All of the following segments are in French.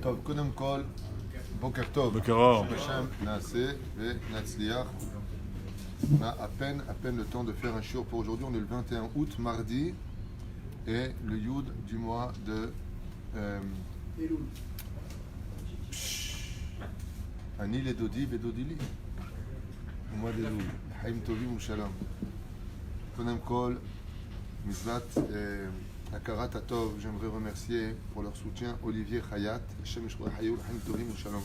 טוב, קודם כל, בוקר טוב. בוקר אור. Hashem, נעשה ונצליח. On a à peine le temps de faire un shiur pour aujourd'hui. On est le 21 août, mardi, et le Yud du mois de Ani le Dodi Bedodili. Le mois d'Elul. Haim Tovim ou Shalom. Konem Kol, Mizvat Akarat Atov. J'aimerais remercier pour leur soutien Olivier Hayat, Hashem Yishmor Hayou, Haim Tovim ou Shalom.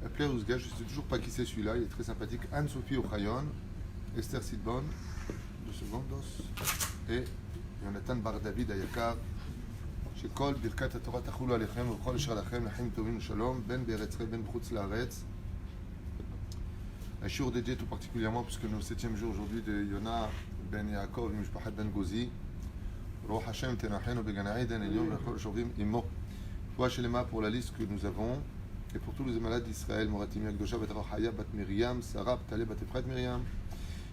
Appelez Ouzga, je ne sais toujours pas qui c'est celui-là, il est très sympathique. Anne-Sophie Ochayon, Esther Sidbon, 2 secondes, et Jonathan Bar David Ayakar. שכל ברכת התורה תחולו עליכם ובכל אשר לכם לחיים טובים ושלום בין בארץ ישראל בין בחוץ לארץ. Un shiur dédié tout particulièrement puisque nous sommes le 7e jour aujourd'hui de Yona ben Yaakov et Mishpachat ben Gozi. Ruach Hashem tenachenu began Eden el yom lechol shovim imo. Foi shelema pour la liste que nous avons et pour tous les malades d'Israël, Moratimi Akdosha bat Rachaya bat Miriam, Sarah Taleh bat Efrat Miriam.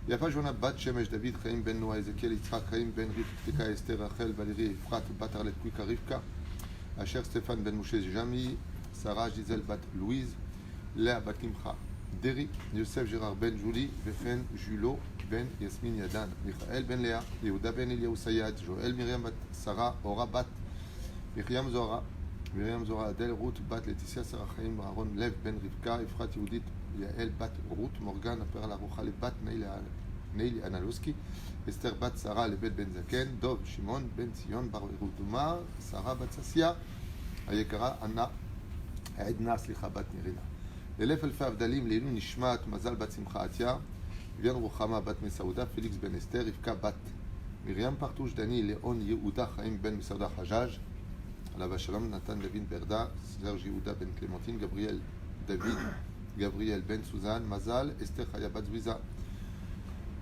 יפה ז'ונה בת שמש, דוד, חיים בן נועה, אזקיאל, יצחק, חיים בן רבקה, אסתר, רחל, ולרי, אפרת, בת ארלט, קוויקה, רבקה, אשר סטפן בן משה ז'מי, שרה ז'יזל בת לואיז, לאה בת קמחה, דרי, יוסף ג'רר בן ג'ולי, ופן ג'ולו בן יסמין ידן, מיכאל בן לאה, יהודה בן אליהו סייד, ג'ואל מרים בת שרה, אורה בת, מרים זוהרה, אדל, רות בת לטיסיה, שרה חיים, אהרון לב בן רבקה, אפרת יהודית, יעל בת רות, מורגן הפרל ארוחה לבת ניילי אנלוסקי, אסתר בת שרה לבית בן זקן, דוב שמעון בן ציון בר רודומר, שרה בת ססיה, היקרה עדנה בת נירינה. לאלף אלפי הבדלים לעילוי נשמת מזל בת שמחה עטיה, אביאן רוחמה בת מסעודה, פליקס בן אסתר, רבקה בת מרים פרטוש, דני לאון יהודה חיים בן מסעודה חג'אז', עליו השלום, נתן לוין ברדה, סרג' יהודה בן קלמנטין, גבריאל דוד Gabriel Ben Suzanne, Mazal, Esther Chaya Bat Zouiza.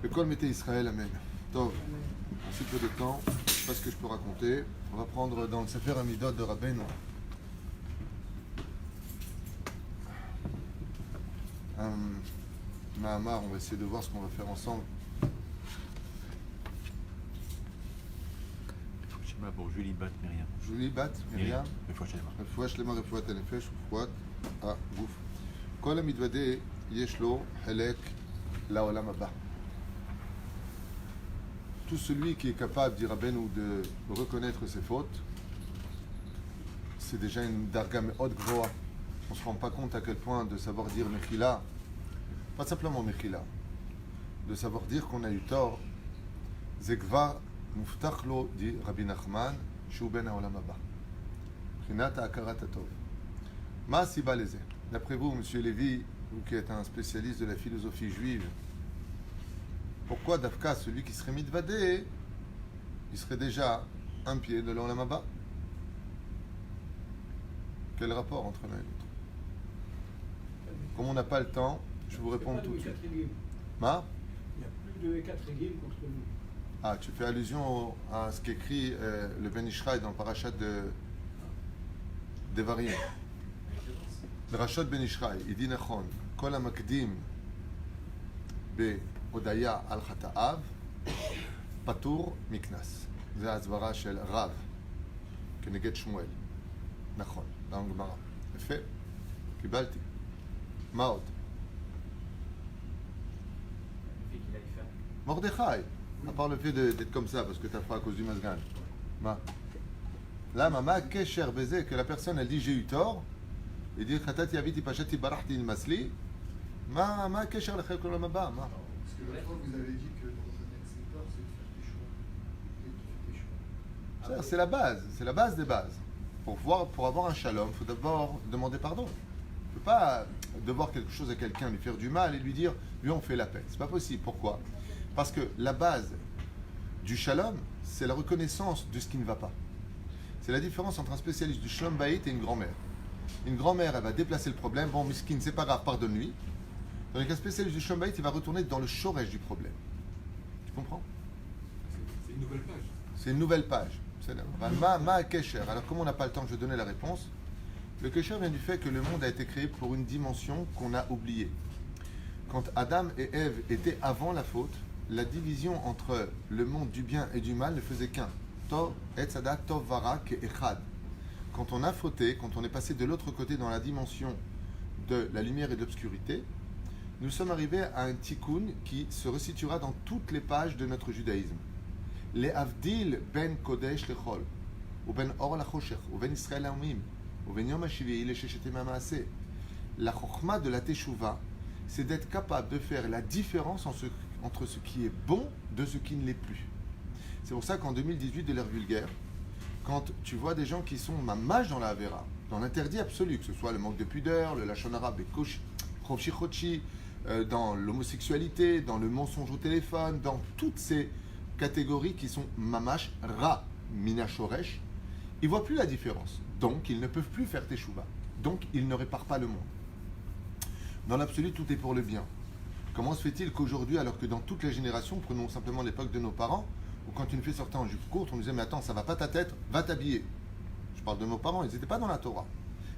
Le Kol Mété Israël, Amen. Tov, en si peu de temps, je ne sais pas ce que je peux raconter. On va prendre dans le Sefer Amidot de Rabbeinu un Mahamar, on va essayer de voir ce qu'on va faire ensemble. Pour Julie Bat Myriam. Julie Bat Myriam. רפואה שלמה. רפואת הנפש ורפואת הגוף. כל המתוודה יש לו חלק לעולם הבא. Tout celui qui est capable, dit Rabbeinu, de reconnaître ses fautes, c'est déjà une darga me'od gvoa. On ne se rend pas compte à quel point de savoir dire mechila, pas simplement mechila, de savoir dire qu'on a eu tort, זה כבר מובטח לו, dit Rabbi Nachman, שהוא בן העולם הבא. מבחינת הכרת הטוב. מה הסיבה לזה? D'après vous, M. Lévy, vous qui êtes un spécialiste de la philosophie juive, pourquoi Dafka, celui qui serait mitvadé, il serait déjà un pied de l'Olam Haba? Quel rapport entre l'un et l'autre? Comme on n'a pas le temps, je vous réponds tout de suite. Ma? Il y a plus de 4 régime contre nous. Ah, tu fais allusion à ce qu'écrit le Ben Ishraï dans le parachat de Devarim. דרשות בן ישחי, ידי נכון, כל המקדים בהודיה על חטאיו, פטור מקנס. זה ההסברה של רב, כנגד שמואל. נכון, גם גמרא. יפה, קיבלתי. מה עוד? מרדכי, à part le fait d'être comme ça, parce que tu as fait à cause du mazgan. מה? למה? מה הקשר בזה? que la personne, elle dit j'ai eu tort, il dit חטאתי אביתי פשעתי ברחתי נמאס לי, מה הקשר לחלק לעולם הבא? מה? Parce que la fois vous avez dit que dans un accepteur c'est de faire des choix. Et de faire des choix. C'est la base des bases. Pour avoir un shalom, il faut d'abord demander pardon. On ne peut pas devoir quelque chose à quelqu'un, lui faire du mal et lui dire lui on fait la paix. C'est pas possible. Pourquoi? Parce que la base du shalom, c'est la reconnaissance de ce qui ne va pas. C'est la différence entre un spécialiste du shalom bayit et une grand-mère. Une grand-mère, elle va déplacer le problème. Bon, miskin, c'est pas grave, pardonne-lui. Tandis qu'un spécialiste du shalom bayit, il va retourner dans le shoresh du problème. Tu comprends? C'est une nouvelle page. C'est une nouvelle page. Ma kesher. Alors, comme on n'a pas le temps, je vais donner la réponse. Le kesher vient du fait que le monde a été créé pour une dimension qu'on a oubliée. Quand Adam et Ève étaient avant la faute, la division entre le monde du bien et du mal ne faisait qu'un. Tov, Etzadak, Tov, Vara, Echad. quand on a fauté, quand on est passé de l'autre côté dans la dimension de la lumière et de l'obscurité, nous sommes arrivés à un tikkun qui se resituera dans toutes les pages de notre judaïsme. Les avdil ben kodesh lechol, ou ben or lachoshech, ou ben Israël laumim, ou ben yom hashivii lesheshetim hamaaseh. La chokhma de la teshuva, c'est d'être capable de faire la différence entre ce qui est bon de ce qui ne l'est plus. C'est pour ça qu'en 2018 de l'ère vulgaire, quand tu vois des gens qui sont mamash dans la avera, dans l'interdit absolu, que ce soit le manque de pudeur, le lachon arabe, chofshi chochi, dans l'homosexualité, dans le mensonge au téléphone, dans toutes ces catégories qui sont mamash, ra, mina shoresh, ils ne voient plus la différence. Donc, ils ne peuvent plus faire teshuva. Donc, ils ne réparent pas le monde. Dans l'absolu, tout est pour le bien. Comment se fait-il qu'aujourd'hui, alors que dans toutes les générations, prenons simplement l'époque de nos parents, où quand une fille sortait en jupe courte, on nous disait « Mais attends, ça va pas ta tête, va t'habiller ». Je parle de nos parents, ils n'étaient pas dans la Torah.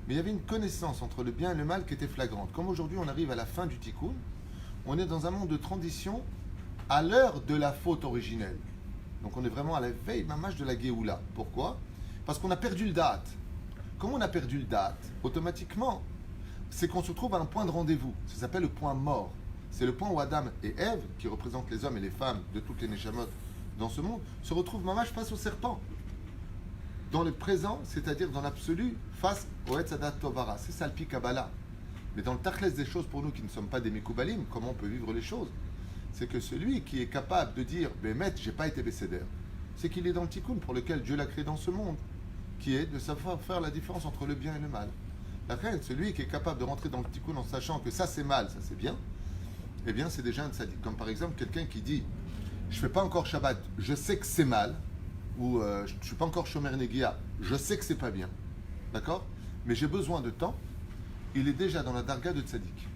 Mais il y avait une connaissance entre le bien et le mal qui était flagrante. Comme aujourd'hui, on arrive à la fin du tikkun, on est dans un monde de transition à l'heure de la faute originelle. Donc on est vraiment à la veille, mamash de la Géoula. Pourquoi ? Parce qu'on a perdu le date. Comme on a perdu le date, automatiquement, c'est qu'on se trouve à un point de rendez-vous. Ça s'appelle le point mort. C'est le point où Adam et Ève, qui représentent les hommes et les femmes de toutes les neshamot dans ce monde, se retrouvent mamash face au serpent. Dans le présent, c'est-à-dire dans l'absolu, face au Etzadat Tovara. C'est ça le Kabbalah. Mais dans le tachlès des choses, pour nous qui ne sommes pas des Mekoubalim, comment on peut vivre les choses ? C'est que celui qui est capable de dire « Bémet, j'ai pas été Bécéder », c'est qu'il est dans le tikkun pour lequel Dieu l'a créé dans ce monde, qui est de savoir faire la différence entre le bien et le mal. La reine, celui qui est capable de rentrer dans le tikkun en sachant que ça c'est mal, ça c'est bien, eh bien c'est déjà un tzaddik. Comme par exemple quelqu'un qui dit « Je fais pas encore Shabbat, je sais que c'est mal », ou je ne suis pas encore Shomer Negia, je sais que c'est pas bien, d'accord ? Mais j'ai besoin de temps, il est déjà dans la darga de tzaddik.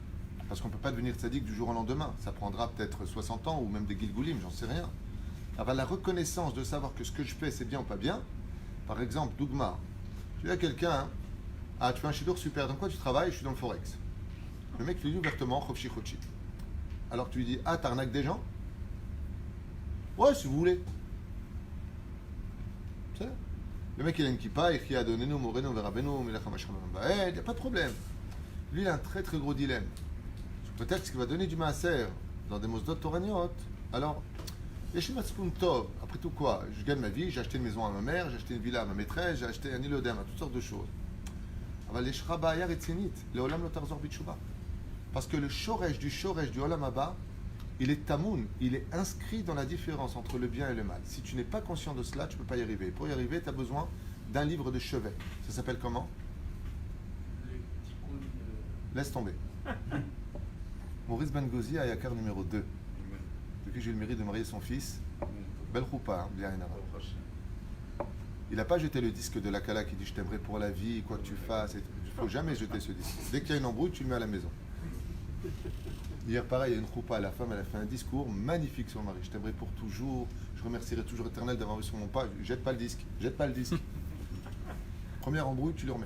Parce qu'on ne peut pas devenir tzaddik du jour au lendemain. Ça prendra peut-être 60 ans ou même des gilgoulim, j'en sais rien. Alors la reconnaissance de savoir que ce que je fais c'est bien ou pas bien. Par exemple, Dougma, tu dis à quelqu'un, ah tu fais un shidur super, dans quoi tu travailles ? Je suis dans le forex. Le mec lui dit ouvertement, chofshi chochi. Alors tu lui dis, ah t'arnaques des gens ? Ouais, si vous voulez. C'est ça. Le mec il a une kippa, il a donné nous, moreno, verabeno, melachamashram, il n'y a pas de problème. Lui il a un très très gros dilemme. Peut-être qu'il va donner du maaser dans des mosdot toraniot. Alors, Yeshimatzpun Tov, après tout quoi ? Je gagne ma vie, j'ai acheté une maison à ma mère, j'ai acheté une villa à ma maîtresse, j'ai acheté un ilodem, toutes sortes de choses. Parce que le shoresh du Olam Haba, il est tamoun, il est inscrit dans la différence entre le bien et le mal. Si tu n'es pas conscient de cela, tu ne peux pas y arriver. Pour y arriver, tu as besoin d'un livre de chevet. Ça s'appelle comment ? Laisse tomber. Maurice Ben Gauzy, Ayakar numéro 2. Depuis que j'ai eu le mérite de marier son fils, belle roupa, bien énorme. Il n'a pas jeté le disque de la Kala qui dit je t'aimerai pour la vie, quoi que tu fasses. Il ne faut jamais jeter ce disque. Dès qu'il y a une embrouille, tu le mets à la maison. Hier, pareil, il y a une roupa, la femme, elle a fait un discours magnifique sur le mari. Je t'aimerai pour toujours, je remercierai toujours Éternel d'avoir vu sur mon pas. Jette pas le disque, jette pas le disque. Première embrouille, tu le remets.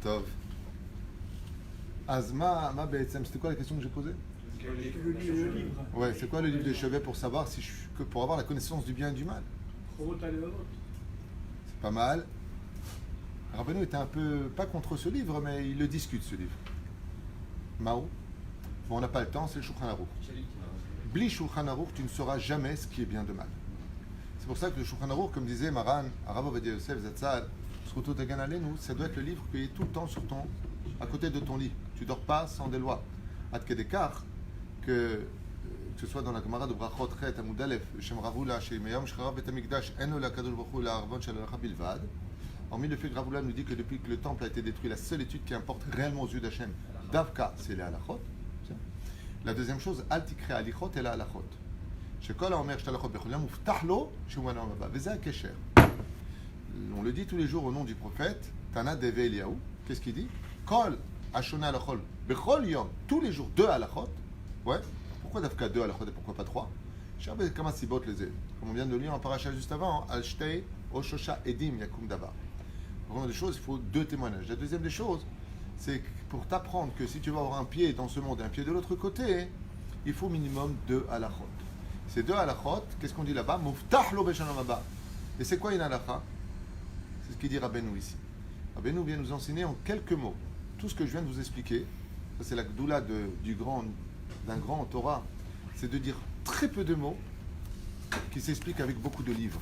Tov. Azma, c'était quoi la question que j'ai posée ? Le livre. Ouais, c'est quoi le livre de chevet pour savoir pour avoir la connaissance du bien et du mal ? C'est pas mal. Rabbeinu était un peu, pas contre ce livre, mais il le discute ce livre. Mao. Bon, on n'a pas le temps, c'est le Shulchan Aruch. Bli Shulchan Aruch, tu ne sauras jamais ce qui est bien de mal. C'est pour ça que le Shulchan Aruch, comme disait Maran, Arav Ovadia Yosef Zatzal, Zkuto Dagan Aleinu, ça doit être le livre qui est tout le temps à côté de ton lit. Tu dors pas sans des lois. Ad Kedekar, que ce soit dans la Gemara de Brachot Chet Amud Aleph, Shem Ravula, Shemeyam Shcharav Bet Hamikdash, Eno la Kadosh Baruch Hu la Arvon Shel Halacha Bilvad. Hormis le fait que Ravula nous dit que depuis que le temple a été détruit, la seule étude qui importe réellement aux yeux d'Hachem, Davka, c'est les halachot. La deuxième chose, Al Tikre Alichot et la halachot. Shekol Haomer Shtalachot Bechulam Uftahlo Shemwana Maba. Veza Kesher. On le dit tous les jours au nom du prophète, Tana Deve Eliyahu. Qu'est-ce qu'il dit ? Kol Ashona Halachol Bechol Yom. Tous les jours, 2 halachot. Ouais. Pourquoi Davka 2 halachot et pourquoi pas 3 ? Comme on vient de lire en paracha juste avant, Al Shtei Oshosha Edim Yakum Davar. La première des choses, il faut 2 témoignages. La deuxième des choses, c'est pour t'apprendre que si tu vas avoir un pied dans ce monde et un pied de l'autre côté, il faut minimum 2 halachot. Ces 2 halachot, qu'est-ce qu'on dit là-bas ? Muftah lo beshanam haba. Et c'est quoi une halakha ? C'est ce qu'il dit Rabbeinu ici. Rabbeinu vient nous enseigner en quelques mots tout ce que je viens de vous expliquer. Ça, c'est la gdoula d'un grand Torah. C'est de dire très peu de mots qui s'expliquent avec beaucoup de livres.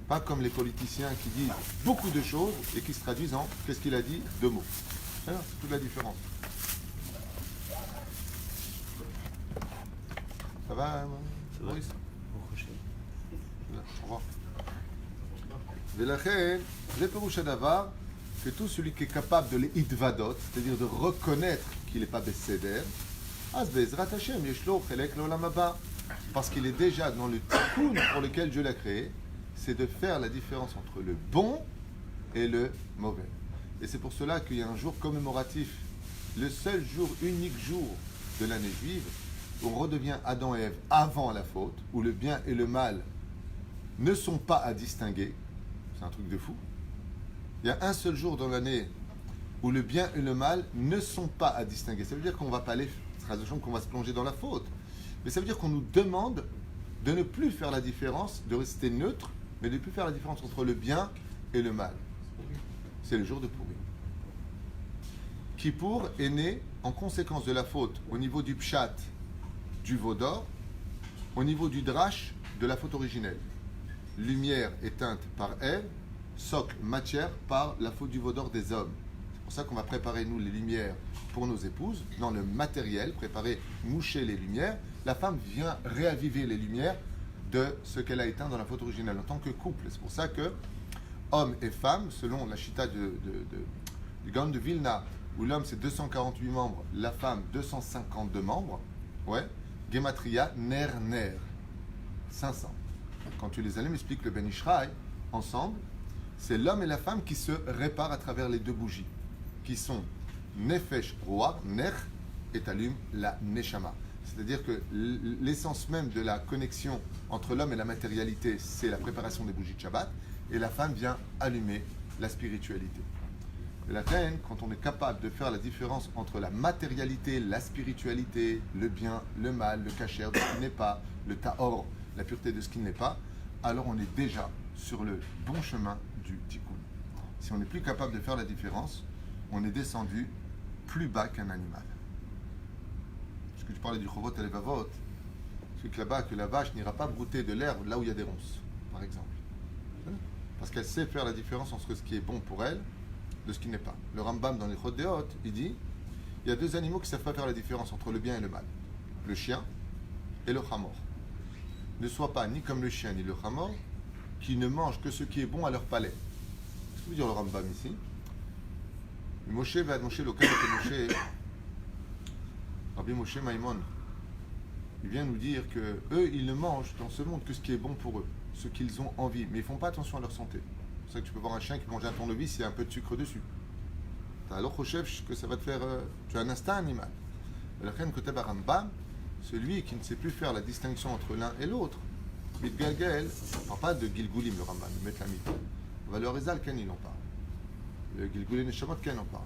Pas comme les politiciens qui disent beaucoup de choses et qui se traduisent en qu'est-ce qu'il a dit, 2 mots. C'est toute la différence. Ça va, Maurice? Au revoir. Velachen, le Perouch Hadavar, que tout celui qui est capable de les hitvadot, c'est-à-dire de reconnaître qu'il n'est pas Besséder, Az Bezrat Hashem, Yeshlo, Chelek L'Olam Haba, parce qu'il est déjà dans le tikkun pour lequel Dieu l'a créé, c'est de faire la différence entre le bon et le mauvais. Et c'est pour cela qu'il y a un jour commémoratif, le seul jour, unique jour de l'année juive, où on redevient Adam et Ève avant la faute, où le bien et le mal ne sont pas à distinguer. C'est un truc de fou. Il y a un seul jour dans l'année où le bien et le mal ne sont pas à distinguer. Ça veut dire qu'on va pas aller, qu'on va se plonger dans la faute. Mais ça veut dire qu'on nous demande de ne plus faire la différence, de rester neutre, mais de ne plus faire la différence entre le bien et le mal. C'est le jour de Purim. Kippour est né en conséquence de la faute au niveau du pshat, du vaudor, au niveau du drash, de la faute originelle. Lumière éteinte par Ève, socle, matière par la faute du vaudor des hommes. C'est pour ça qu'on va préparer, nous, les lumières pour nos épouses, dans le matériel, préparer, moucher les lumières. La femme vient réaviver les lumières de ce qu'elle a éteint dans la faute originelle en tant que couple. C'est pour ça que hommes et femmes, selon la chita du Gaon de Vilna, où l'homme c'est 248 membres, la femme 252 membres, ouais, Gematria, ner, 500. Quand tu les allumes, explique le Ben Ishraï, ensemble, c'est l'homme et la femme qui se réparent à travers les 2 bougies, qui sont Nefesh Roar, Ner, et t'allumes la Neshama. C'est-à-dire que l'essence même de la connexion entre l'homme et la matérialité, c'est la préparation des bougies de Shabbat, et la femme vient allumer la spiritualité. Et la reine, quand on est capable de faire la différence entre la matérialité, la spiritualité, le bien, le mal, le kasher, de ce qui n'est pas, le tahor, la pureté de ce qui n'est pas, alors on est déjà sur le bon chemin du tikkun. Si on n'est plus capable de faire la différence, on est descendu plus bas qu'un animal. Parce que tu parlais du chovot et levavot, c'est que là-bas, que la vache n'ira pas brouter de l'herbe là où il y a des ronces, par exemple. Parce qu'elle sait faire la différence entre ce qui est bon pour elle de ce qui n'est pas. Le Rambam dans les Chodéot, il dit, il y a 2 animaux qui ne savent pas faire la différence entre le bien et le mal. Le chien et le chamor. Ne sois pas ni comme le chien ni le chamor, qui ne mangent que ce qui est bon à leur palais. Qu'est-ce que veut dire le Rambam ici? Moshe va Moshe local de Moshe, Rabbi Moshe Maimon. Il vient nous dire que eux, ils ne mangent dans ce monde que ce qui est bon pour eux, ce qu'ils ont envie, mais ils ne font pas attention à leur santé. C'est pour ça que tu peux voir un chien qui mange un tournevis, il y a un peu de sucre dessus. Tu as alors au chef que ça va te faire. Tu as un instinct animal. La reine Koteb Rambam, celui qui ne sait plus faire la distinction entre l'un et l'autre, Mitgalgel, on ne parle pas de Gilgulim, le Rambam, de mettre la mythe. On va le Rezal, Ken, il en parle. Le Gilgulim Neshamot, Ken en parle.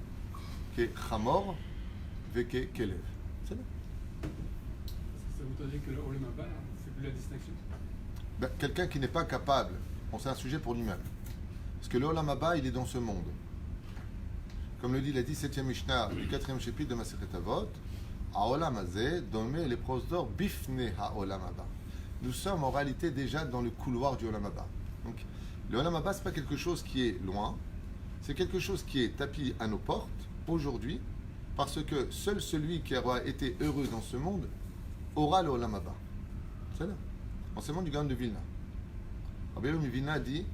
Qui est Chamor, Veke Kelev. C'est bon. Ça voudrait dire que le Olam Haba, c'est plus la distinction. Ben, quelqu'un qui n'est pas capable, bon, c'est un sujet pour lui-même. Parce que le Olam Haba, il est dans ce monde. Comme le dit la 17e Mishnah du 4e chapitre de Masechet Avot, Haolam Hazeh, Domé les prosdor bifne haolam haba. Nous sommes en réalité déjà dans le couloir du Olam Haba. Donc, le Olam Haba, ce n'est pas quelque chose qui est loin, c'est quelque chose qui est tapis à nos portes aujourd'hui, parce que seul celui qui aura été heureux dans ce monde aura le Olam Haba. C'est là. Enseignement du Gaon de Vilna. Rabbi Vilna dit,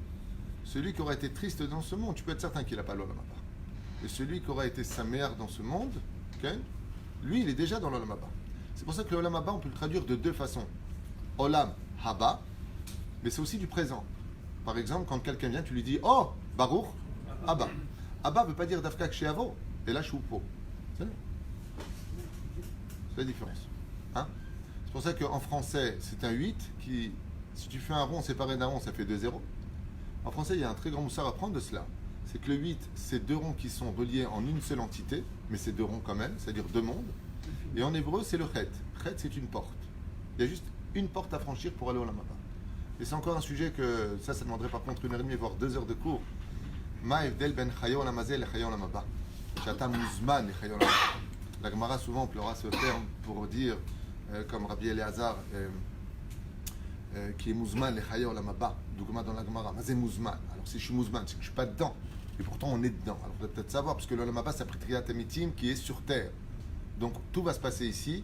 celui qui aura été triste dans ce monde, tu peux être certain qu'il n'a pas le Olam Haba. Et celui qui aura été sa mère dans ce monde, okay, lui, il est déjà dans l'Olam Haba. C'est pour ça que le Olam Haba, on peut le traduire de 2 façons. Olam Haba, mais c'est aussi du présent. Par exemple, quand quelqu'un vient, tu lui dis, oh, Baruch, Abba. Abba ne veut pas dire Dafka Ksheavo, et là, Choupo. C'est la différence. Hein? C'est pour ça qu'en français, c'est un 8 qui, si tu fais un rond séparé d'un rond, ça fait 2-0. En français, il y a un très grand moussard à prendre de cela. C'est que le 8, c'est 2 ronds qui sont reliés en une seule entité, mais c'est 2 ronds quand même, c'est-à-dire 2 mondes. Et en hébreu, c'est le chet. Chet, c'est une porte. Il y a juste une porte à franchir pour aller au Olam Haba. Et c'est encore un sujet que ça demanderait par contre 1h30 voire 2 heures de cours. Ma evdel ben chayon lamazé le chayon lamaba. Chata muzman le chayon lamaba. La Gemara souvent emploiera ce terme pour dire, comme Rabbi Eliezer, qui est muzman le chayon lamaba. Dougma dans la Gemara. Mazé muzman. Alors si je suis muzman, c'est que je suis pas dedans. Et pourtant on est dedans. Alors vous devez peut-être savoir, parce que le lamaba c'est Pritriat Amitim qui est sur terre. Donc tout va se passer ici,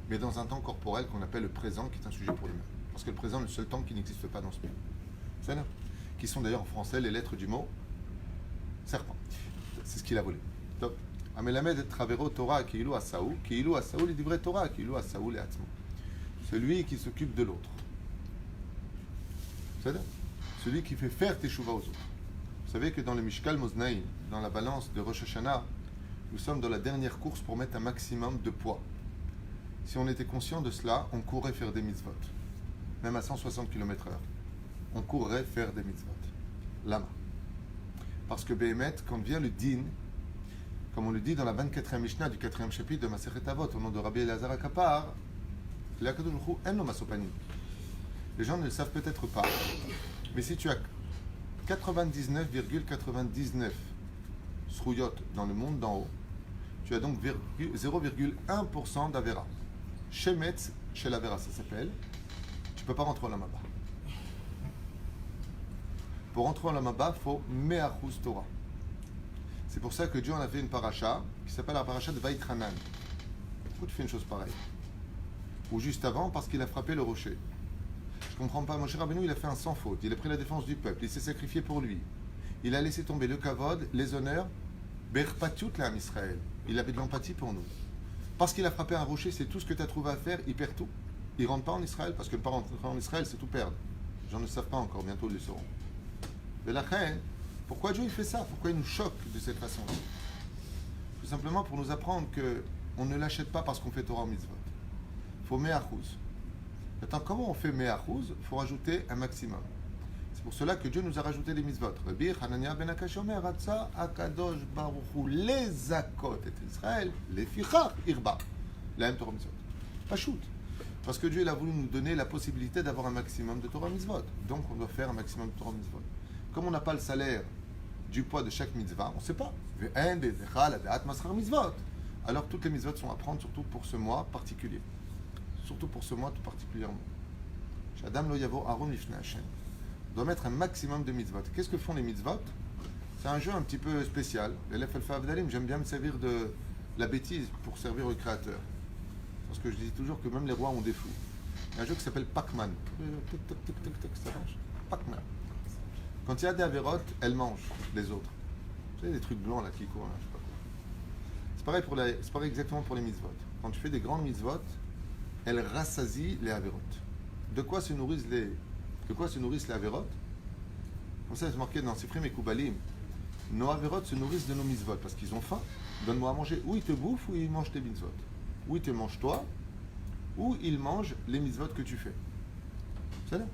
mais dans un temps corporel qu'on appelle le présent, qui est un sujet pour l'humain. Parce que le présent est le seul temps qui n'existe pas dans ce monde. C'est ça, qui sont d'ailleurs en français les lettres du mot serpent. C'est ce qu'il a volé. Top. Amelamed travero Torah kiilu asaou les livrets Torah kiilu asaou les atzmo. Celui qui s'occupe de l'autre. C'est-à-dire celui qui fait faire teshuva aux autres. Vous savez que dans le Mishkal Moznaï, dans la balance de Rosh Hashanah, nous sommes dans la dernière course pour mettre un maximum de poids. Si on était conscient de cela, on courrait faire des mitzvot. Même à 160 km/h. On courrait faire des mitzvot. Lama. Parce que Behemet, quand vient le din, comme on le dit dans la 24e Mishnah du 4e chapitre de Masechet Avot, au nom de Rabbi Elazar HaKapar, les gens ne le savent peut-être pas, mais si tu as 99,99 srouyot dans le monde d'en haut, tu as donc 0,1% d'Avera. Shemetz, chez l'Avera, ça s'appelle. Tu ne peux pas rentrer au Lamaba. Pour rentrer au Lamaba, il faut Me'achuz Torah. C'est pour ça que Dieu en a fait une paracha qui s'appelle la paracha de Vaïtranan. Pourquoi tu fais une chose pareille? Ou juste avant, parce qu'il a frappé le rocher. Je ne comprends pas. Moshe Rabbeinu, il a fait un sans faute. Il a pris la défense du peuple. Il s'est sacrifié pour lui. Il a laissé tomber le kavod, les honneurs. Berpatiout l'âme Israël. Il avait de l'empathie pour nous. Parce qu'il a frappé un rocher, c'est tout ce que tu as trouvé à faire, il perd tout. Il ne rentre pas en Israël, parce que ne pas rentrer en Israël, c'est tout perdre. Les gens ne le savent pas encore, bientôt ils le sauront. Mais la reine, pourquoi Dieu il fait ça? Pourquoi il nous choque de cette façon-là? Tout simplement pour nous apprendre qu'on ne l'achète pas parce qu'on fait Torah au mitzvot. Il faut me'achuz. Maintenant, comment on fait me'achuz? Il faut rajouter un maximum. C'est pour cela que Dieu nous a rajouté les mitzvot. Rabbi Hanania ben Akash omer, Ratsa Akadosh Baruch Hu les zakot et Israël, les fichach irba. La même Torah mitzvot. Pas shoot. Parce que Dieu il a voulu nous donner la possibilité d'avoir un maximum de Torah mitzvot. Donc on doit faire un maximum de Torah mitzvot. Comme on n'a pas le salaire du poids de chaque mitzvah, on ne sait pas. Alors toutes les mitzvot sont à prendre, surtout pour ce mois particulier. Surtout pour ce mois tout particulièrement. Shadam lo yavo Aaron lifnei Hashem. On doit mettre un maximum de mitzvot. Qu'est-ce que font les mitzvot? C'est un jeu un petit peu spécial. L'Elef Alpha Avdalim, j'aime bien me servir de la bêtise pour servir le Créateur. Parce que je dis toujours que même les rois ont des fous. Il y a un jeu qui s'appelle Pac-Man. Ça marche? Pac-Man. Quand il y a des avérotes, elles mangent les autres. Vous savez, des trucs blancs là qui courent, là, je sais pas quoi. C'est pareil exactement pour les mitzvot. Quand tu fais des grandes mitzvot, elles rassasient les avérotes. De quoi se nourrissent les avérotes? Comme ça, c'est marqué dans Sifrim et Koubalim. Nos avérotes se nourrissent de nos mitzvot parce qu'ils ont faim. Donne-moi à manger. Ou ils te bouffent, ou ils mangent tes mitzvot. Ou ils te mangent toi, ou ils mangent les mitzvot que tu fais. C'est ça?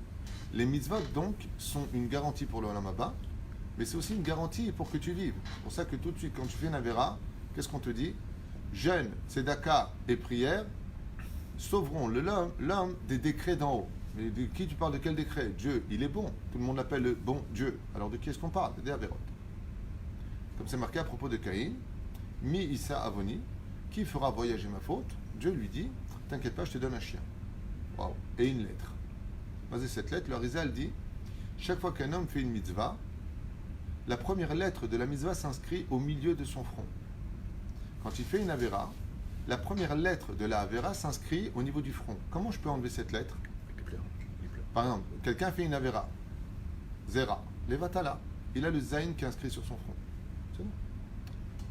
Les mitzvot, donc, sont une garantie pour le Olam Haba, mais c'est aussi une garantie pour que tu vives. C'est pour ça que tout de suite, quand tu fais une avéra, qu'est-ce qu'on te dit? Jeûne, tzedaka et prière sauveront l'homme des décrets d'en haut. Mais de qui tu parles? De quel décret? Dieu, il est bon. Tout le monde l'appelle le bon Dieu. Alors de qui est-ce qu'on parle? Des avérotes. Comme c'est marqué à propos de Caïn, Mi Issa Avoni, qui fera voyager ma faute? Dieu lui dit, t'inquiète pas, je te donne un chien. Waouh. Et une lettre. Vas-y, cette lettre, le Arizal dit, chaque fois qu'un homme fait une mitzvah, la première lettre de la mitzvah s'inscrit au milieu de son front. Quand il fait une avéra, la première lettre de la avéra s'inscrit au niveau du front. Comment je peux enlever cette lettre? Par exemple, quelqu'un fait une avéra, Zera, Levatala, il a le Zayn qui est inscrit sur son front. C'est bon.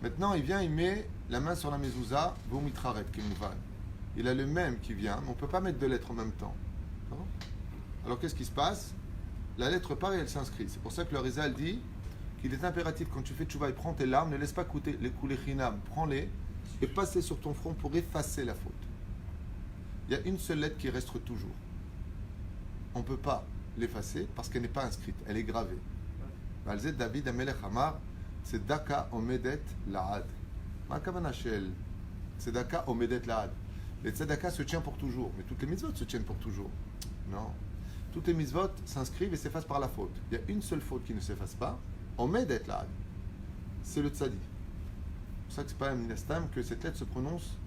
Maintenant, il vient, il met la main sur la mezouza, Vomitraret, Kemuvan. Il a le même qui vient, mais on ne peut pas mettre deux lettres en même temps. Alors qu'est-ce qui se passe? La lettre part et elle s'inscrit. C'est pour ça que le Rizal dit qu'il est impératif, quand tu fais tchouva et prends tes larmes, ne laisse pas les couler chinam, prends-les et passe-les sur ton front pour effacer la faute. Il y a une seule lettre qui reste toujours. On ne peut pas l'effacer parce qu'elle n'est pas inscrite, elle est gravée. Valzet David Amelech Amar, c'est Daka Omedet Laad. Ma kavana shel, c'est Daka Omedet Laad. Les tzedaka se tient pour toujours, mais toutes les mitzvot se tiennent pour toujours. Non. Toutes les mitzvot s'inscrivent et s'effacent par la faute. Il y a une seule faute qui ne s'efface pas. On met d'être là. C'est le tzadi. C'est pour ça que c'est pas un minastam que cette lettre se prononce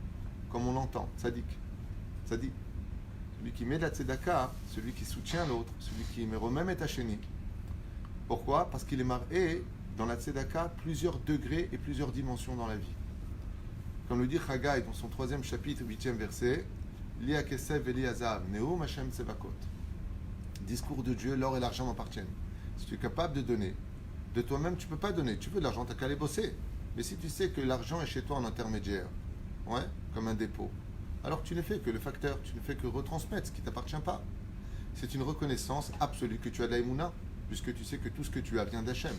comme on l'entend. Tzadik. Tzadi. Celui qui met de la tzedaka, celui qui soutient l'autre, celui qui me remet et tacheni. Pourquoi? Parce qu'il est marqué dans la tzedaka plusieurs degrés et plusieurs dimensions dans la vie. Comme le dit Chagai dans son 3e chapitre, 8e verset, Li hakesev veli hazav, neum Hashem tsevakot. Discours de Dieu, l'or et l'argent m'appartiennent. Si tu es capable de donner, de toi-même, tu ne peux pas donner. Tu veux de l'argent, tu n'as qu'à aller bosser. Mais si tu sais que l'argent est chez toi en intermédiaire, ouais, comme un dépôt, alors tu ne fais que le facteur, tu ne fais que retransmettre ce qui ne t'appartient pas. C'est une reconnaissance absolue que tu as de la émouna, puisque tu sais que tout ce que tu as vient d'Hachem.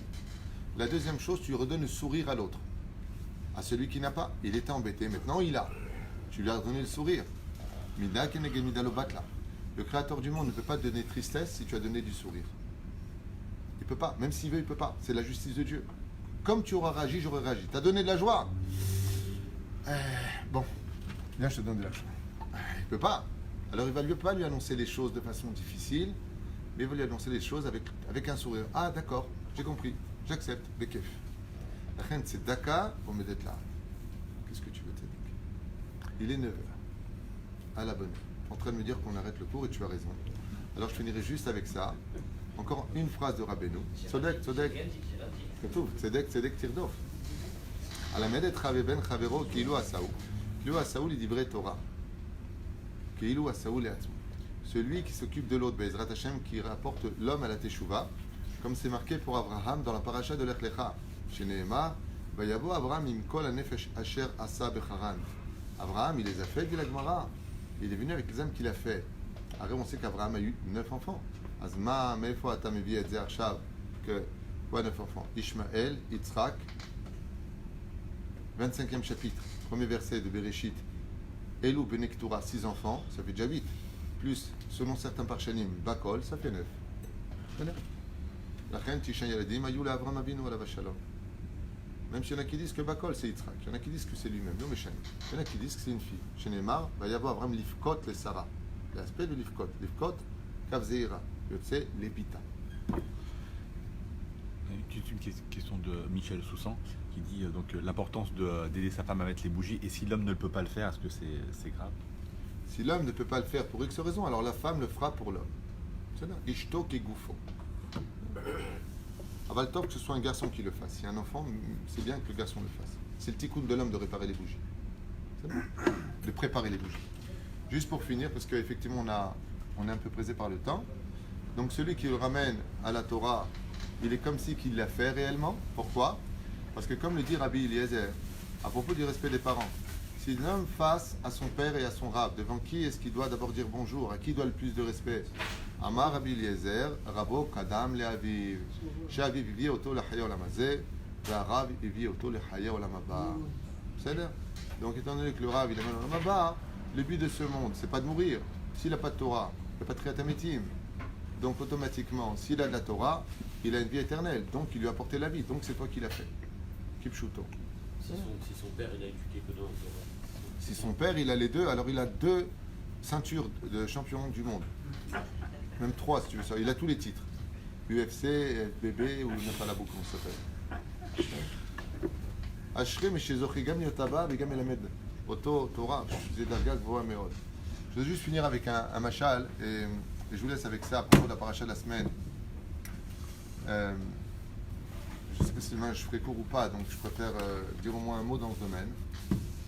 La deuxième chose, tu redonnes le sourire à l'autre. À celui qui n'a pas, il était embêté, maintenant il a. Tu lui as donné le sourire. Mida keneged mida lo batla. Le créateur du monde ne peut pas te donner tristesse si tu as donné du sourire. Il ne peut pas, même s'il veut, il ne peut pas. C'est la justice de Dieu. Comme tu auras réagi, j'aurais réagi. Tu as donné de la joie. Bon, viens, je te donne de la joie. Il ne peut pas. Alors il ne va pas lui annoncer les choses de façon difficile, mais il va lui annoncer les choses avec un sourire. Ah d'accord, j'ai compris, j'accepte, bekef. La reine c'est Daka, on me d'être là. Qu'est-ce que tu veux, Tzadik? Il est 9h, à la bonne heure, en train de me dire qu'on arrête le cours et tu as raison. Alors je finirai juste avec ça. Encore une phrase de Rabbeinu. Tzodek, tzodek. כתוב, צדק, צדק תרדוף. הלמד את בן חברו כאילו עשהו. כאילו עשהו לדברי תורה. כאילו עשהו לעצמו. Celui qui s'occupe de l'autre, Bezrat Hashem, qui rapporte l'homme à la Teshuvah, comme c'est marqué pour Abraham dans la paracha de Lech Lecha. Chez Nehemar, Vayavo Abraham im kol hanefesh asher asa becharan. Abraham, il les a fait, dit la Gemara. Il est venu avec les âmes qu'il a fait. Alors on sait qu'Abraham a eu 9 enfants. Azma, meifo ata mevi et ze arshav, que quoi 9 enfants? Ishmaël, Yitzhak, 25e chapitre, premier verset de Bereshit. Elou Benektura, 6 enfants, ça fait déjà 8. Plus, selon certains parchanim, Bakol, ça fait 9. La reine Tishan Yaladim, Ayoula Avram Avinu Alav Shalom. Même s'il y en a qui disent que Bakol c'est Yitzhak, il y en a qui disent que c'est lui-même, non mais Shani. Il y en a qui disent que c'est une fille. Chez Neymar, va y avoir Avram Lifkot le Sarah. L'aspect de Lifkot. Lifkot, Kavzeira, Yotse, Lepita. Une question de Michel Soussan qui dit donc l'importance d'aider sa femme à mettre les bougies, et si l'homme ne peut pas le faire, est-ce que c'est grave? Si l'homme ne peut pas le faire pour X raison, alors la femme le fera pour l'homme. C'est là. Ishto kegoufo. Avaltov, que ce soit un garçon qui le fasse. Si un enfant, c'est bien que le garçon le fasse. C'est le tikkun de l'homme de réparer les bougies. C'est bon. De préparer les bougies. Juste pour finir, parce qu'effectivement on est un peu pressé par le temps. Donc celui qui le ramène à la Torah, il est comme si qu'il l'a fait réellement. Pourquoi? Parce que comme le dit Rabbi Eliezer, à propos du respect des parents, si l'homme face à son père et à son rab, devant qui est-ce qu'il doit d'abord dire bonjour? À qui doit le plus de respect? Amar Rabbi Eliezer, Rabo Kadam Le'aviv. She'aviv vivit auto le Chaya Olam Hazeh, ve'arav vivit auto le Chaya Olam Haba. C'est-à-dire, donc étant donné que le rab il amène Olam Haba, le but de ce monde, c'est pas de mourir. S'il n'a pas de Torah, il n'y a pas de Kriyat HaMetim. Donc automatiquement, s'il a de la Torah, il a une vie éternelle. Donc il lui a apporté la vie. Donc c'est toi qui l'as fait. Kipshuto. Si son père il a étudié que dans le Torah. Si son père il a les deux, alors il a 2 ceintures de champion du monde. Même 3 si tu veux ça. Il a tous les titres. UFC, FBB ou Nafalabou, comment ça s'appelle. Ashre Meshezochi Gam Yotaba Begam Elamed. Oto Torah. Je veux juste finir avec un machal et je vous laisse avec ça à propos de la paracha de la semaine. Je ne sais pas si demain je ferai court ou pas, donc je préfère dire au moins un mot dans ce domaine,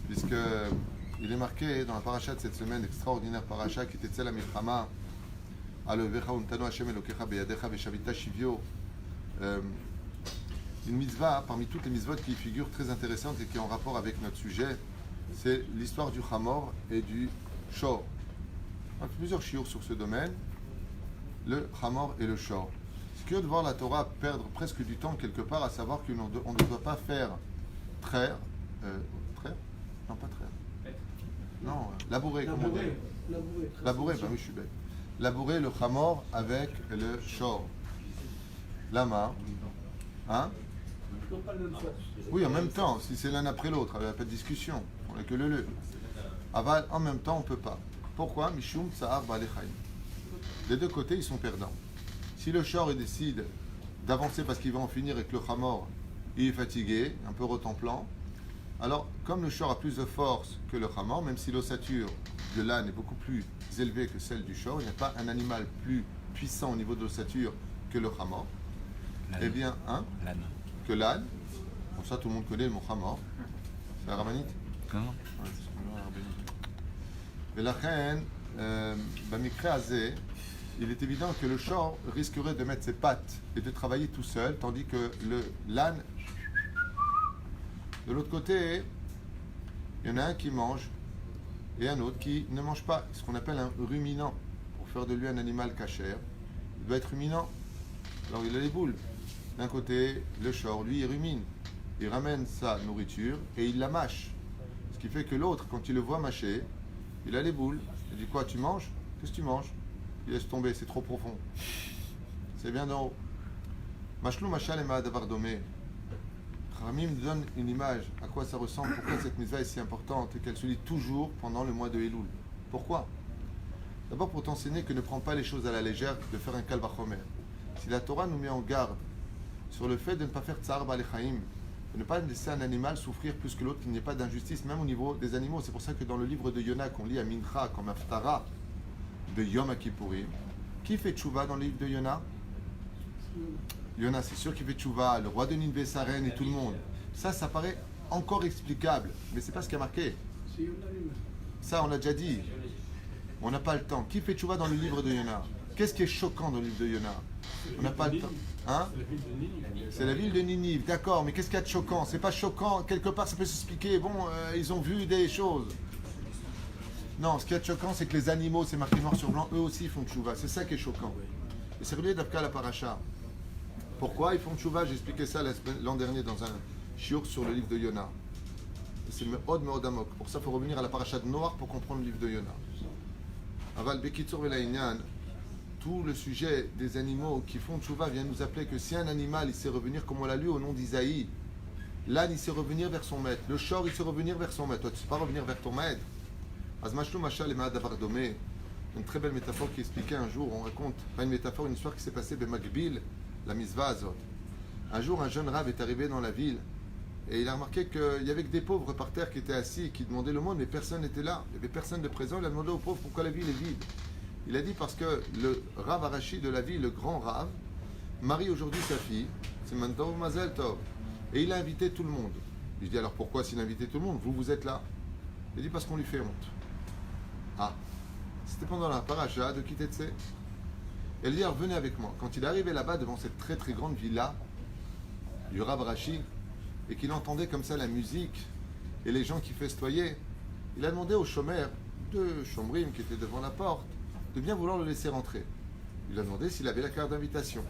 puisque il est marqué dans la paracha de cette semaine, extraordinaire paracha qui était Tzel HaMilchama, Alevecha untano Hashem Elokecha beyadecha veshavita shivyo. Une mitzvah, parmi toutes les mitzvot qui figurent très intéressantes et qui ont rapport avec notre sujet, c'est l'histoire du Hamor et du Shor. On a plusieurs chiours sur ce domaine, le Hamor et le Shor. C'est curieux de voir la Torah perdre presque du temps quelque part à savoir qu'on ne doit pas faire traire, non pas traire, non, labourer, comment dire? Labourer, ben oui je suis bête. Labourer le Hamor avec le Shor. Lama, hein? Oui, en même temps, si c'est l'un après l'autre, il n'y a pas de discussion, on n'a que le. Aval, en même temps, on ne peut pas. Pourquoi? Mishum Tsa'ar Ba'alei Chaim. des deux côtés, ils sont perdants. Si le shor il décide d'avancer parce qu'il va en finir avec le chamor, il est fatigué, un peu retemplant. Alors, comme le shor a plus de force que le chamor, même si l'ossature de l'âne est beaucoup plus élevée que celle du shor, il n'y a pas un animal plus puissant au niveau de l'ossature que le chamor. Eh bien, L'âne. que l'âne. Pour ça, tout le monde connaît le mot chamor. C'est la rabbinite. Non. Ouais, c'est ce qu'on dit, la rabbinite. Et la reine, Bamikre Azé, il est évident que le shor risquerait de mettre ses pattes et de travailler tout seul, tandis que l'âne, de l'autre côté, il y en a un qui mange et un autre qui ne mange pas, ce qu'on appelle un ruminant. Pour faire de lui un animal cachère, il doit être ruminant. Alors il a les boules. D'un côté, le shor, lui, il rumine. Il ramène sa nourriture et il la mâche. Ce qui fait que l'autre, quand il le voit mâcher, il a les boules. Il dit quoi, tu manges? Qu'est-ce que tu manges? Il laisse tomber, c'est trop profond. C'est bien d'en haut. Machlou machal et ma'adavar domé. Ramim donne une image à quoi ça ressemble, pourquoi cette mitzvah est si importante et qu'elle se lit toujours pendant le mois de Elul. Pourquoi? D'abord pour t'enseigner que ne prends pas les choses à la légère de faire un kal vachomer. Si la Torah nous met en garde sur le fait de ne pas faire tsar balechaim, de ne pas laisser un animal souffrir plus que l'autre, qu'il n'y ait pas d'injustice, même au niveau des animaux. C'est pour ça que dans le livre de Yona qu'on lit à Mincha comme Haftara de Yom Kippourim, qui fait tchouva dans le livre de Yona? Yona, c'est sûr qu'il fait tchouva, le roi de Ninvé, sa reine et tout le monde. Ça paraît encore explicable, mais c'est pas ce qui a marqué. Ça, on l'a déjà dit. On n'a pas le temps. Qui fait tchouva dans le livre de Yona? Qu'est-ce qui est choquant dans le livre de Yona? On n'a pas le temps. Hein? C'est la ville de Ninive, d'accord, mais qu'est-ce qu'il y a de choquant? C'est pas choquant, quelque part ça peut s'expliquer. Bon, ils ont vu des choses. Non, ce qui est choquant, c'est que les animaux, c'est marqué noir sur blanc, eux aussi font tchouva. C'est ça qui est choquant. Et c'est relié d'Afka à la paracha. Pourquoi ils font tchouva? J'ai expliqué ça l'an dernier dans un shiur sur le livre de Yona. C'est le Me'od Amok. Pour ça, il faut revenir à la paracha de Noir pour comprendre le livre de Yona. Aval Bekitsur Velaïnyan, tout le sujet des animaux qui font tchouva vient nous appeler que si un animal il sait revenir, comme on l'a lu au nom d'Isaïe, l'âne il sait revenir vers son maître, le shor il sait revenir vers son maître. Toi tu ne sais pas revenir vers ton maître. Azmashlu Machal et Ma'adavar Domé, une très belle métaphore qui expliquait un jour, on raconte, pas une métaphore, une histoire qui s'est passée Bemagbil, la Misva Azot. Un jour un jeune rave est arrivé dans la ville et il a remarqué qu'il y avait que des pauvres par terre qui étaient assis et qui demandaient le monde, mais personne n'était là, il n'y avait personne de présent. Il a demandé aux pauvres pourquoi la ville est vide. Il a dit parce que le Rav Arashi de la ville, le grand Rav, marie aujourd'hui sa fille, c'est Mantov Mazel Tov, et il a invité tout le monde. Je dis alors pourquoi s'il a invité tout le monde? Vous êtes là? Il dit parce qu'on lui fait honte. Ah, c'était pendant la paracha de Kitetse. Elle dit alors venez avec moi. Quand il est arrivé là-bas devant cette très très grande villa du Rav Arashi, et qu'il entendait comme ça la musique et les gens qui festoyaient, il a demandé au chômeur de Shomrim qui était devant la porte de bien vouloir le laisser rentrer. Il lui a demandé s'il avait la carte d'invitation.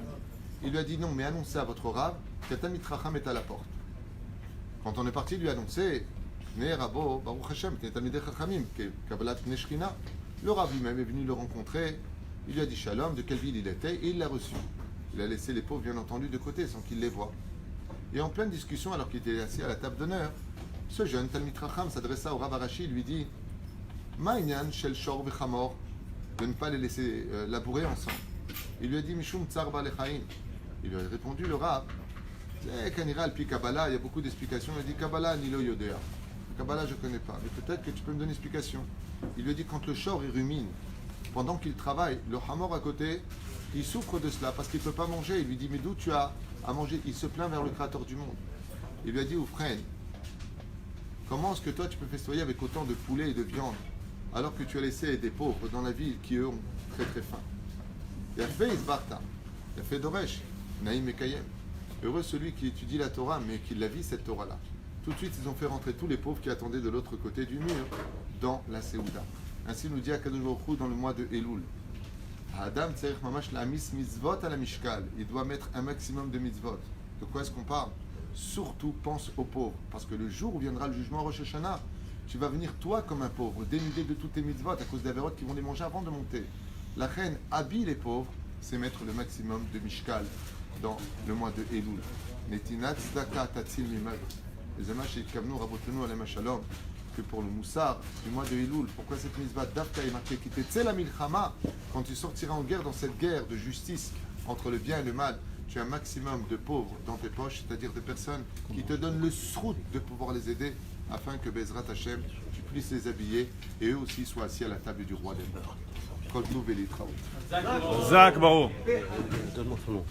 Il lui a dit non, mais annoncez à votre Rav qu'Atamit Racham est à la porte. Quand on est parti, il lui a annoncé le Rav lui-même est venu le rencontrer. Il lui a dit shalom, de quelle ville il était, et il l'a reçu. Il a laissé les pauvres, bien entendu, de côté sans qu'il les voie. Et en pleine discussion, alors qu'il était assis à la table d'honneur, ce jeune Talmid Racham s'adressa au Rav Arashi et lui dit Ma'inyan shel shor v'chamor, de ne pas les laisser labourer ensemble. Il lui a dit Mishum tsar balechaim. Il lui a répondu le Rav Kanira puis Kabbalah, il y a beaucoup d'explications. Il a dit Kabbalah nilo yodea. Kabbalah je ne connais pas, mais peut-être que tu peux me donner une explication. Il lui a dit quand le shor il rumine, pendant qu'il travaille, le hamor à côté, il souffre de cela parce qu'il ne peut pas manger. Il lui dit mais d'où tu as à manger? Il se plaint vers le Créateur du monde. Il lui a dit Oufren, comment est-ce que toi tu peux festoyer avec autant de poulet et de viande alors que tu as laissé des pauvres dans la ville qui eux ont très très faim? Il a fait Isbarta, il a fait Doresh, Naïm et Kayem. Heureux celui qui étudie la Torah mais qui la vit cette Torah-là. Tout de suite ils ont fait rentrer tous les pauvres qui attendaient de l'autre côté du mur dans la Séouda. Ainsi nous dit Akadosh Baruch Hu dans le mois de Elul. Adam tzarich mamash la'amis mitzvot à la mishkal. Il doit mettre un maximum de mitzvot. De quoi est-ce qu'on parle? Surtout pense aux pauvres, parce que le jour où viendra le jugement Rosh Hashanah, tu vas venir toi comme un pauvre, dénudé de toutes tes mitzvot à cause des avérotes qui vont les manger avant de monter. La reine habille les pauvres, c'est mettre le maximum de mishkal dans le mois de Elul. Netinat tzedaka tatzil mimad. Les amash yitkavnu rabotenu alem shalom. que pour le Moussar du mois de Elul. Pourquoi cette mitzvah d'Afka est marquée qui était la milchama, quand tu sortiras en guerre, dans cette guerre de justice entre le bien et le mal, tu as un maximum de pauvres dans tes poches, c'est-à-dire des personnes qui te donnent le srout de pouvoir les aider, afin que Bezrat Hashem, tu puisses les habiller et eux aussi soient assis à la table du roi des morts. Kol Tov et les travaux. Zach Baro. Donne-moi son nom.